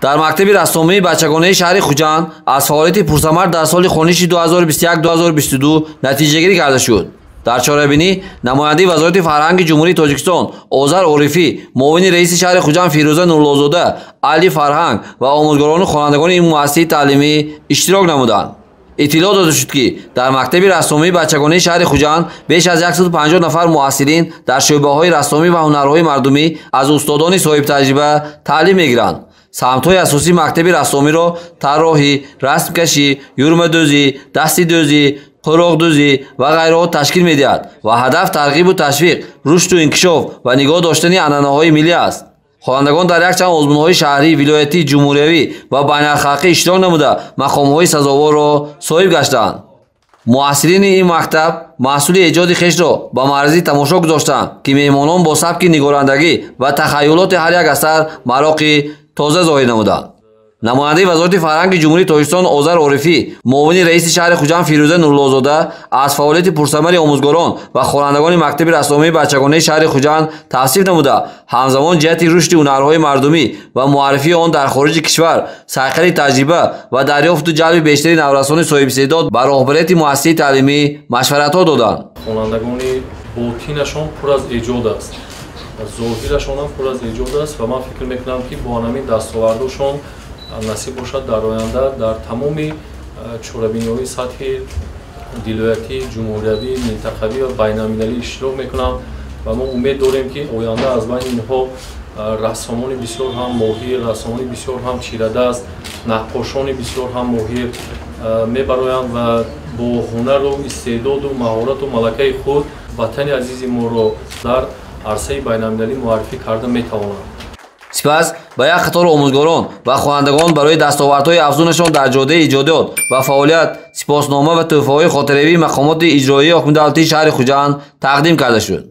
дар мактаби рассомии бачагонаи шаҳри Хуҷанд аз фаъолияти пурсамард дар соли хониши 2021-2022 натиҷагирӣ карда шуд. дар чорабинӣ намояндаи вазорати фарҳанги ҷумҳурии Тоҷикистон Озар Орифӣ, муовини раиси шаҳри Хуҷанд Фирӯза Нурлозода, Али Фарҳанг ва омӯзгорону хонандагони ин муассисаи таълимӣ иштирок намуданд. иттилоъ дода шуд, ки дар мактаби рассомии бачагонаи шаҳри Хуҷанд беш аз 150 нафар муассилин дар шӯъбаҳои рассомӣ ва ҳунарҳои мардумӣ аз устодони соҳибтаҷриба таълим мегиранд. самтҳои асосии мактаби рассомиро тарроҳӣ, расмкашӣ, юрмадӯзӣ, дастидӯзӣ, қӯроқдӯзӣ ва ғайраҳо ташкил медиҳад ва ҳадаф тарғибу ташвиқ, рушду инкишоф ва нигоҳ доштани анъанаҳои миллӣ аст. хонандагон дар якчанд озмунҳои шаҳрӣ, вилоятӣ, ҷумҳуриявӣ ва байналхалқӣ иштирок намуда мақомҳои сазоворро соҳиб гаштаанд. муассилини ин мактаб маҳсули эҷоди хешро ба маъризи тамошо гузоштанд, ки меҳмонон бо сабки нигорандагӣ ва тахайюлоти ҳар як асар мароқи тоза зоҳир намуданд. намояндаи вазорати фарҳанги ҷумҳурии Тоҷикистон Озар Орифӣ, муовини раиси шаҳри Хуҷанд Фирӯза Нурлозода аз фаъолияти пурсамари омӯзгорон ва хонандагони мактаби рассомии бачагонаи шаҳри Хуҷанд тавсиф намуда, ҳамзамон ҷиҳати рушди ҳунарҳои мардумӣ ва муаррифии он дар хориҷи кишвар, сайқали таҷриба ва дарёфту ҷалби бештари наврасони соҳибистеъдод ба роҳбарияти муассисаи таълимӣ машваратҳо доданд. хонандагони ботинашон пур аз эҷод аст, зоҳирашон ҳам пур аз эҷод аст ва ман фикр мекунам, ки бо ҳамин дастовардошон насиб бошад дар оянда дар тамоми чорабиниҳои сатҳи вилоятӣ, ҷумҳуриявӣ, минтақавӣ ва байналмилалӣ иштирок мекунам ва мо умед дорем, ки оянда аз байни инҳо рассомони бисёр ҳам моҳир, рассомони бисёр ҳам чирадаст, наққошони бисёр ҳам моҳир мебароянд ва бо ҳунару истеъдоду маҳорату малакаи худ ватани азизи моро дар арсаи байналмилалӣ муаррифӣ карда метавонанд. сипас ба як қатор омӯзгорон ва хонандагон барои дастовардҳои афзунашон дар ҷодаи иҷодиёт ва фаъолият сипоснома ва тӯҳфаҳои хотиравии мақомоти иҷроии ҳокимияти давлатии шаҳри Хуҷанд тақдим карда шуд.